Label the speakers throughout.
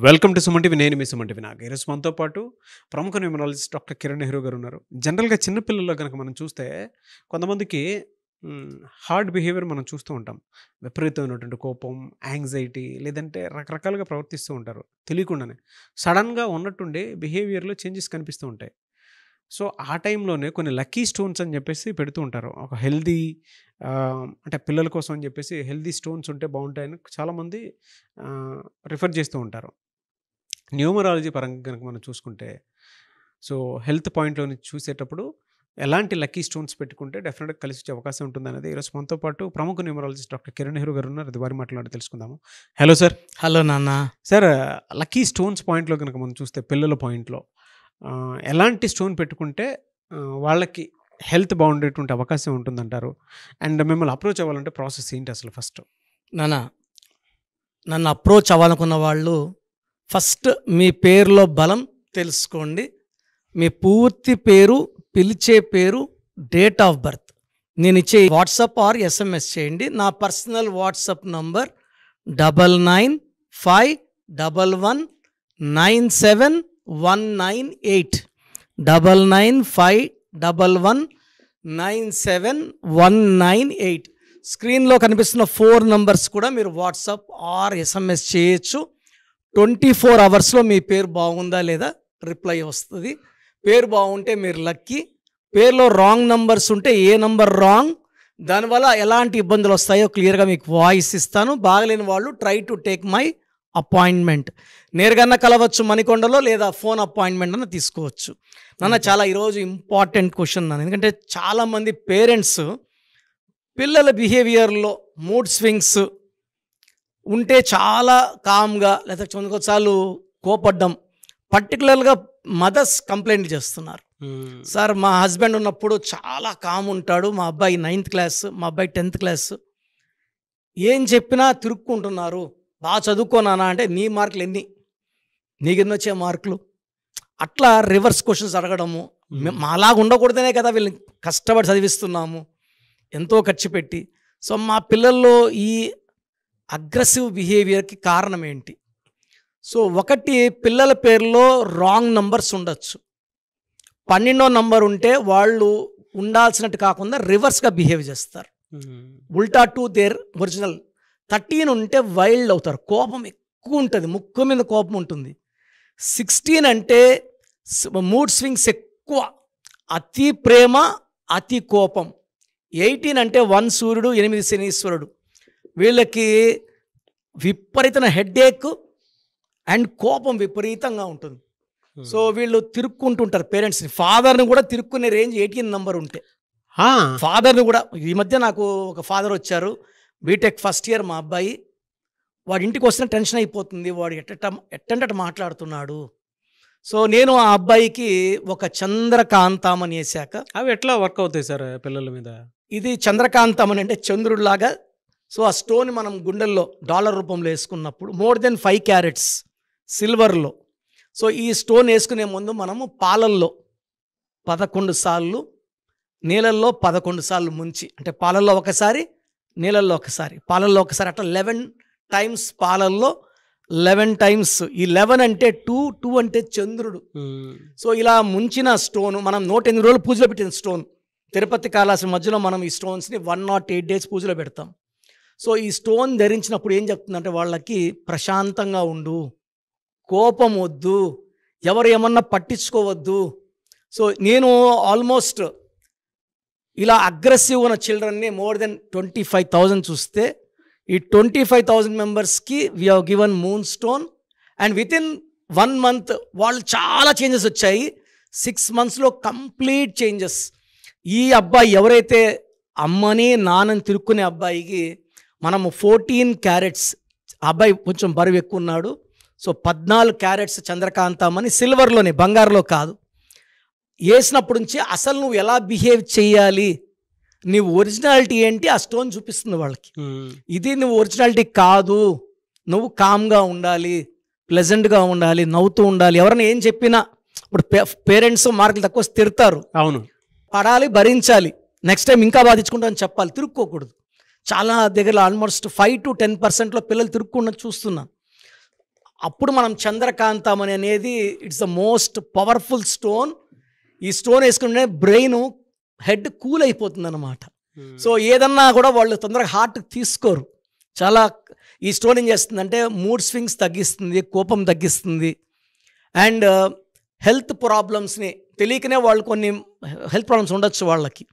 Speaker 1: Welcome to Suman TV. నేను మీ Suman TV. నాకు ఈరోజు మనతో పాటు ప్రముఖ న్యూమరాలజిస్ట్ డాక్టర్ కిరణ్ నెహ్రూ గారు ఉన్నారు. జనరల్గా చిన్నపిల్లల్లో కనుక మనం చూస్తే కొంతమందికి హార్డ్ బిహేవియర్ మనం చూస్తూ ఉంటాం. విపరీతమైనటువంటి కోపం, యాంగ్జైటీ, లేదంటే రకరకాలుగా ప్రవర్తిస్తూ ఉంటారు తెలియకుండానే. సడన్గా ఉన్నట్టుండి బిహేవియర్లో చేంజెస్ కనిపిస్తూ ఉంటాయి. సో ఆ టైంలోనే కొన్ని లక్కీ స్టోన్స్ అని చెప్పేసి పెడుతూ ఉంటారు. ఒక హెల్దీ అంటే పిల్లల కోసం అని చెప్పేసి హెల్దీ స్టోన్స్ ఉంటే బాగుంటాయని చాలామంది రిఫర్ చేస్తూ ఉంటారు. న్యూమరాలజీ పరంగా కనుక మనం చూసుకుంటే, సో హెల్త్ పాయింట్లో నుంచి చూసేటప్పుడు ఎలాంటి లక్కీ స్టోన్స్ పెట్టుకుంటే డెఫినెట్గా కలిసి వచ్చే అవకాశం ఉంటుందనేది ఈరోజు మనతో పాటు ప్రముఖ న్యూమరాలజిస్ట్ డాక్టర్ కిరణ్ నెహ్రూ గారు ఉన్నారు. అది వారి మాట్లాడి తెలుసుకుందాము. Hello sir.
Speaker 2: హలో నాన్న.
Speaker 1: సార్, లక్కీ స్టోన్స్ పాయింట్లో కనుక మనం చూస్తే పిల్లల పాయింట్లో ఎలాంటి స్టోన్ పెట్టుకుంటే వాళ్ళకి హెల్త్ బాగుండేటువంటి అవకాశం ఉంటుందంటారు? అండ్ మిమ్మల్ని అప్రోచ్ అవ్వాలంటే ప్రాసెస్ ఏంటి అసలు ఫస్ట్?
Speaker 2: నన్ను అప్రోచ్ అవ్వాలనుకున్న వాళ్ళు ఫస్ట్ మీ పేరులో బలం తెలుసుకోండి. మీ పూర్తి పేరు, పిలిచే పేరు, డేట్ ఆఫ్ బర్త్ నేను ఇచ్చే వాట్సాప్ ఆర్ SMS చేయండి. నా పర్సనల్ వాట్సాప్ నంబర్ 9951197198 9951197198. స్క్రీన్లో కనిపిస్తున్న 4 నంబర్స్ కూడా మీరు వాట్సాప్ ఆర్ SMS చేయొచ్చు. 24 అవర్స్లో మీ పేరు బాగుందా లేదా రిప్లై వస్తుంది. పేరు బాగుంటే మీరు లక్కీ. పేరులో రాంగ్ నంబర్స్ ఉంటే ఏ నంబర్ రాంగ్, దానివల్ల ఎలాంటి ఇబ్బందులు వస్తాయో క్లియర్గా మీకు వాయిస్ ఇస్తాను. బాగలేని వాళ్ళు try to take my appointment. నేరుగా కలవచ్చు మణికొండలో, లేదా ఫోన్ అపాయింట్మెంట్ అన్న తీసుకోవచ్చు. నాన్న చాలా ఈరోజు ఇంపార్టెంట్ క్వశ్చన్ నాన్న. ఎందుకంటే చాలామంది పేరెంట్స్ పిల్లల బిహేవియర్లో మూడ్ స్వింగ్స్ ఉంటే చాలా కామ్గా, లేదా కొన్నిసార్లు కోపడ్డం, పర్టికులర్గా మదర్స్ కంప్లైంట్ చేస్తున్నారు. సార్, మా హస్బెండ్ ఉన్నప్పుడు చాలా కామ్ ఉంటాడు, మా అబ్బాయి 9th క్లాస్, మా అబ్బాయి 10th క్లాస్, ఏం చెప్పినా తిరుక్కుంటున్నారు. బాగా చదువుకోనానా అంటే నీ మార్కులు ఎన్ని, నీకెన్ని వచ్చే మార్కులు, అట్లా రివర్స్ క్వశ్చన్స్ అడగడము. మాలాగా ఉండకూడదనే కదా వీళ్ళని కష్టపడి చదివిస్తున్నాము, ఎంతో ఖర్చు పెట్టి. సో మా పిల్లల్లో ఈ అగ్రెసివ్ బిహేవియర్కి కారణం ఏంటి? సో ఒకటి, పిల్లల పేరులో రాంగ్ నంబర్స్ ఉండొచ్చు. 12వ నంబర్ ఉంటే వాళ్ళు ఉండాల్సినట్టు కాకుండా రివర్స్గా బిహేవ్ చేస్తారు, ఉల్టా టు దేర్ ఒరిజినల్. 13 ఉంటే వైల్డ్ అవుతారు, కోపం ఎక్కువ ఉంటుంది, ముక్కు మీద కోపం ఉంటుంది. 16 అంటే మూడ్ స్వింగ్స్ ఎక్కువ, అతి ప్రేమ, అతి కోపం. 18 అంటే 1 సూర్యుడు 8 శనీశ్వరుడు. వీళ్ళకి విపరీతమైన హెడ్ఏక్ అండ్ కోపం విపరీతంగా ఉంటుంది. సో వీళ్ళు తిరుక్కుంటుంటారు పేరెంట్స్ని. ఫాదర్ని కూడా తిరుక్కునే రేంజ్ 18 నంబర్ ఉంటే. ఫాదర్ని కూడా, ఈ మధ్య నాకు ఒక ఫాదర్ వచ్చారు, బీటెక్ ఫస్ట్ ఇయర్ మా అబ్బాయి. వాడి ఇంటికి వస్తున్న టెన్షన్ అయిపోతుంది, వాడు ఎట్టంటే మాట్లాడుతున్నాడు. సో నేను ఆ అబ్బాయికి ఒక చంద్రకాంతం అని వేసాక.
Speaker 1: అవి ఎట్లా వర్క్ అవుతాయి సార్ పిల్లల మీద?
Speaker 2: ఇది చంద్రకాంతం అని అంటే చంద్రుడిలాగా. సో ఆ స్టోన్ మనం గుండెల్లో డాలర్ రూపంలో వేసుకున్నప్పుడు మోర్ దెన్ 5 క్యారెట్స్ సిల్వర్లో. సో ఈ స్టోన్ వేసుకునే ముందు మనము పాలల్లో 11 సార్లు, నీళ్ళల్లో 11 సార్లు ముంచి, అంటే పాలల్లో ఒకసారి, నీళ్ళల్లో ఒకసారి, పాలల్లో ఒకసారి, అట్లా 11 టైమ్స్ పాలల్లో, 11 టైమ్స్. ఈ 11 అంటే 2 అంటే చంద్రుడు. సో ఇలా ముంచిన స్టోన్ మనం 108 రోజులు పూజలో పెట్టిన స్టోన్. తిరుపతి కాళహస్తి మధ్యలో మనం ఈ స్టోన్స్ని 108 డేస్ పూజలో పెడతాం. సో ఈ స్టోన్ ధరించినప్పుడు ఏం చెప్తుందంటే వాళ్ళకి ప్రశాంతంగా ఉండు, కోపం వద్దు, ఎవరు ఏమన్నా పట్టించుకోవద్దు. సో నేను ఆల్మోస్ట్ ఇలా అగ్రెసివ్ ఉన్న చిల్డ్రన్ని మోర్ దెన్ 25,000 చూస్తే, ఈ 25,000 మెంబర్స్కి we have given moon stone. And within 1 month వాళ్ళు చాలా చేంజెస్ వచ్చాయి. 6 మంత్స్లో కంప్లీట్ చేంజెస్. ఈ అబ్బాయి ఎవరైతే అమ్మని నాన్నని తిరుక్కునే అబ్బాయికి మనము 14 క్యారెట్స్, అబ్బాయి కొంచెం బరువు ఎక్కువ ఉన్నాడు, సో 14 క్యారెట్స్ చంద్రకాంతం అని సిల్వర్లోనే, బంగారులో కాదు, వేసినప్పటి నుంచి అసలు నువ్వు ఎలా బిహేవ్ చేయాలి, నీ ఒరిజినాలిటీ ఏంటి ఆ స్టోన్ చూపిస్తుంది వాళ్ళకి. ఇది నువ్వు ఒరిజినాలిటీ కాదు, నువ్వు కామ్గా ఉండాలి, ప్లెజెంట్గా ఉండాలి, నవ్వుతూ ఉండాలి. ఎవరైనా ఏం చెప్పినా, ఇప్పుడు పేరెంట్స్ మార్కులు తక్కువ తిడతారు,
Speaker 1: అవును,
Speaker 2: పడాలి, భరించాలి, నెక్స్ట్ టైం ఇంకా బాధించుకుంటామని చెప్పాలి, తిరుక్కోకూడదు. చాలా దగ్గర ఆల్మోస్ట్ 5 to 10% పిల్లలు తిరుక్కుండా చూస్తున్నాను. అప్పుడు మనం చంద్రకాంతం అనేది it's the most powerful stone. ఈ స్టోన్ వేసుకుంటే బ్రెయిన్ హెడ్ కూల్ అయిపోతుంది అన్నమాట. సో ఏదన్నా కూడా వాళ్ళు తొందరగా హార్ట్ తీసుకోరు. చాలా ఈ స్టోన్ ఏం చేస్తుందంటే మూడ్ స్వింగ్స్ తగ్గిస్తుంది, కోపం తగ్గిస్తుంది, అండ్ హెల్త్ ప్రాబ్లమ్స్ని తెలియకనే వాళ్ళు కొన్ని హెల్త్ ప్రాబ్లమ్స్ ఉండొచ్చు, వాళ్ళకి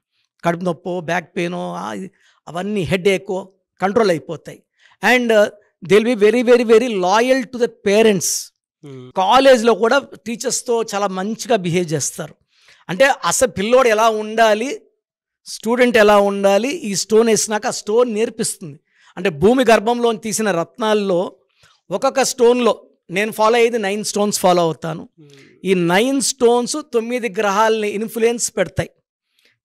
Speaker 2: కడుపు నొప్పో బ్యాక్ పెయినో అవన్నీ హెడ్ ఏకో కంట్రోల్ అయిపోతాయి. And they will be very very very loyal to the parents. కాలేజ్లో కూడా టీచర్స్తో చాలా మంచిగా బిహేవ్ చేస్తారు. అంటే అసలు పిల్లోడు ఎలా ఉండాలి, స్టూడెంట్ ఎలా ఉండాలి, ఈ స్టోన్ వేసినాక ఆ స్టోన్ నేర్పిస్తుంది. అంటే భూమి గర్భంలో తీసిన రత్నాల్లో ఒక్కొక్క స్టోన్లో నేను ఫాలో అయ్యేది 9 స్టోన్స్ ఫాలో అవుతాను. ఈ 9 స్టోన్స్ 9 గ్రహాలని ఇన్ఫ్లుయెన్స్ పెడతాయి.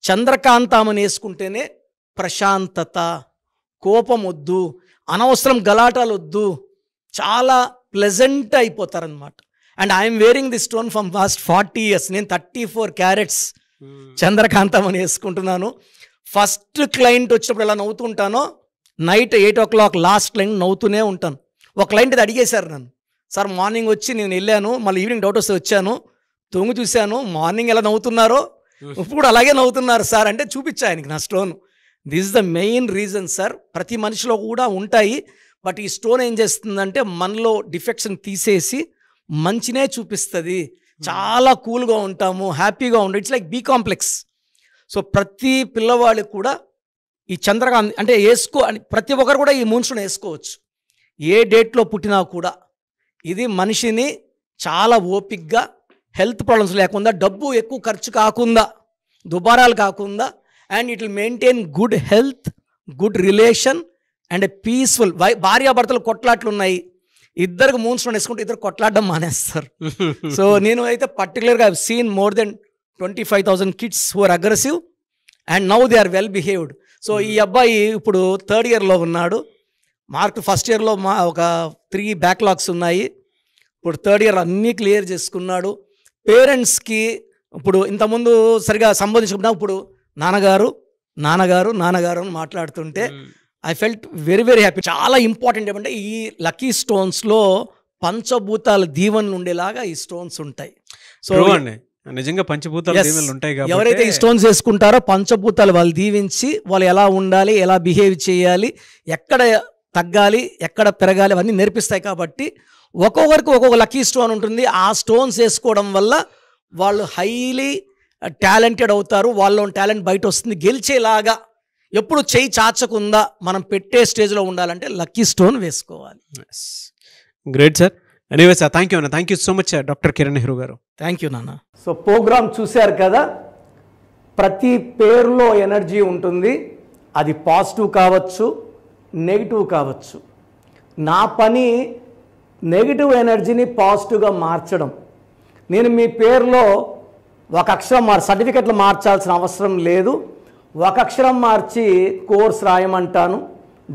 Speaker 2: చంద్రకాంతామని వేసుకుంటేనే ప్రశాంతత, కోపం వద్దు, అనవసరం గలాటాలు వద్దు, చాలా ప్లెజెంట్ అయిపోతారనమాట. And I'm wearing the stone from last 40 years. నేను 34 క్యారెట్స్ చంద్రకాంతం అని వేసుకుంటున్నాను. ఫస్ట్ క్లయింట్ వచ్చినప్పుడు ఎలా నవ్వుతుంటానో నైట్ 8 o'clock లాస్ట్ క్లయింట్ నవ్వుతూనే ఉంటాను. ఒక క్లయింట్ ఇది అడిగేశారు నన్ను, సార్ మార్నింగ్ వచ్చి నేను వెళ్ళాను, మళ్ళీ ఈవినింగ్ డౌట్ వస్తే వచ్చాను, తొంగి చూశాను, మార్నింగ్ ఎలా నవ్వుతున్నారో ఇప్పుడు అలాగే నవ్వుతున్నారు సార్ అంటే చూపించా ఆయనకి నా stone. This is the main reason sir. ప్రతి మనిషిలో కూడా ఉంటాయి, బట్ ఈ స్టోన్ ఏం చేస్తుందంటే మనలో డిఫెక్షన్ తీసేసి మంచినే చూపిస్తుంది. చాలా కూల్గా ఉంటాము, హ్యాపీగా ఉంటాం. It's like B complex. So ప్రతి పిల్లవాళ్ళకి కూడా ఈ చంద్రకాంత్ అంటే ప్రతి ఒక్కరు కూడా ఈ మూన్ స్టోన్ వేసుకోవచ్చు. ఏ డేట్లో పుట్టినా కూడా ఇది మనిషిని చాలా ఓపిక్గా, హెల్త్ ప్రాబ్లమ్స్ లేకుండా, డబ్బు ఎక్కువ ఖర్చు కాకుండా, దుబారాలు కాకుండా, and it will maintain good health, good relation and a peaceful. భార్యాభర్తలు కొట్లాట్లు ఉన్నాయి, ఇద్దరికి మూన్ స్టోన్ వేసుకుంటే ఇద్దరు కొట్లాడడం మానేస్తారు. సో నేను అయితే పర్టికులర్గా I have seen more than 25,000 kids who are aggressive and now they are well behaved. So ఈ అబ్బాయి ఇప్పుడు 3rd yearలో ఉన్నాడు. మార్క్ ఫస్ట్ ఇయర్లో ఒక 3 backlogs ఉన్నాయి. ఇప్పుడు 3rd year అన్నీ క్లియర్ చేసుకున్నాడు. పేరెంట్స్కి ఇప్పుడు ఇంతకుముందు సరిగా సంబోధించుకున్నా, ఇప్పుడు నాన్నగారు నాన్నగారు నాన్నగారు అని మాట్లాడుతుంటే I felt very very happy. చాలా ఇంపార్టెంట్ ఏమంటే ఈ లక్కీ స్టోన్స్లో పంచభూతాల దీవెనలు ఉండేలాగా ఈ స్టోన్స్ ఉంటాయి. సో
Speaker 1: నిజంగా పంచభూతాలు దీవెనలు ఉంటాయి కాబట్టి
Speaker 2: ఎవరైతే ఈ స్టోన్స్ వేసుకుంటారో పంచభూతాలు వాళ్ళు దీవించి వాళ్ళు ఎలా ఉండాలి, ఎలా బిహేవ్ చేయాలి, ఎక్కడ తగ్గాలి, ఎక్కడ పెరగాలి అవన్నీ నేర్పిస్తాయి. కాబట్టి ఒక్కొక్కరికి ఒక్కొక్క లక్కీ స్టోన్ ఉంటుంది. ఆ స్టోన్స్ వేసుకోవడం వల్ల వాళ్ళు హైలీ టాలెంటెడ్ అవుతారు. వాళ్ళ టాలెంట్ బయట వస్తుంది. గెలిచేలాగా ఎప్పుడు చేయి చాచకుండా మనం పెట్టే స్టేజ్లో ఉండాలంటే లక్కీ స్టోన్ వేసుకోవాలి.
Speaker 1: Great sir. Anyway sir, thank you అన్న. Thank you so much doctor Kiran Nehru గారు.
Speaker 2: థ్యాంక్ యూ నాన్న. సో ప్రోగ్రామ్ చూశారు కదా, ప్రతి పేరులో ఎనర్జీ ఉంటుంది. అది పాజిటివ్ కావచ్చు, నెగిటివ్ కావచ్చు. నా పని నెగిటివ్ ఎనర్జీని పాజిటివ్గా మార్చడం. నేను మీ పేరులో ఒక అక్షరం సర్టిఫికెట్లు మార్చాల్సిన అవసరం లేదు. ఒక అక్షరం మార్చి కోర్స్ రాయమంటాను.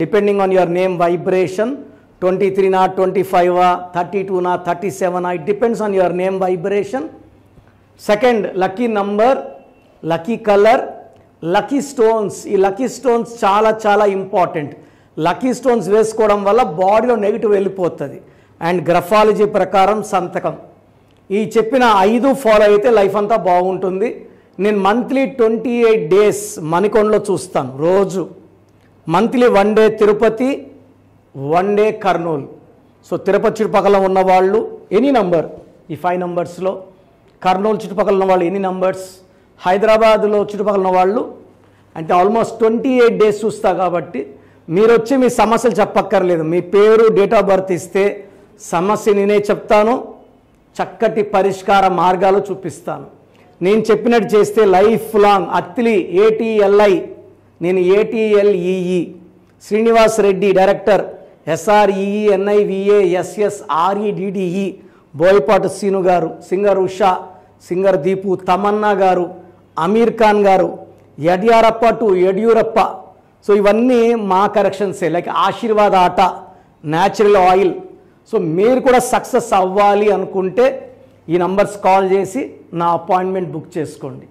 Speaker 2: Depending on your name vibration 23 or 25 or 32 or 37 it depends on your name vibration. Second, lucky number, lucky colour, lucky stones. ఈ లక్కీ స్టోన్స్ చాలా చాలా ఇంపార్టెంట్. లక్కీ స్టోన్స్ వేసుకోవడం వల్ల బాడీలో నెగిటివ్ వెళ్ళిపోతుంది. అండ్ గ్రఫాలజీ ప్రకారం సంతకం. ఈ చెప్పిన 5 ఫాలో అయితే లైఫ్ అంతా బాగుంటుంది. నేను మంత్లీ 28 days మణికొండలో చూస్తాను రోజు. Monthly 1 day Tirupati, 1 day Kurnool. So Tirupati చుట్టుపక్కల ఉన్న వాళ్ళు ఎనీ నంబర్, ఈ 5 numbers, కర్నూలు చుట్టుపక్కల ఉన్న వాళ్ళు ఎనీ నంబర్స్, హైదరాబాద్లో చుట్టుపక్కల ఉన్న వాళ్ళు అంటే ఆల్మోస్ట్ 28 days చూస్తా. కాబట్టి మీరు వచ్చి మీ సమస్యలు చెప్పక్కర్లేదు. మీ పేరు, డేట్ ఆఫ్ బర్త్ ఇస్తే సమస్య నేనే చెప్తాను, చక్కటి పరిష్కార మార్గాలు చూపిస్తాను. నేను చెప్పినట్టు చేస్తే లైఫ్ లాంగ్. అత్తిలి ATLI, నేను ATLEE, Srinivas Reddy director, SREENIVASSREDDE, Boyapati Seenu garu, singer Usha, singer Deepu, Tamannaah garu, Aamir Khan గారు, యడ్యారప్ప టు యడ్యూరప్ప. సో ఇవన్నీ మా కరెక్షన్సే. లైక్ ఆశీర్వాద్ ఆట, న్యాచురల్ ఆయిల్. సో మీరు కూడా సక్సెస్ అవ్వాలి అనుకుంటే ఈ నంబర్స్ కాల్ చేసి నా అపాయింట్మెంట్ బుక్ చేసుకోండి.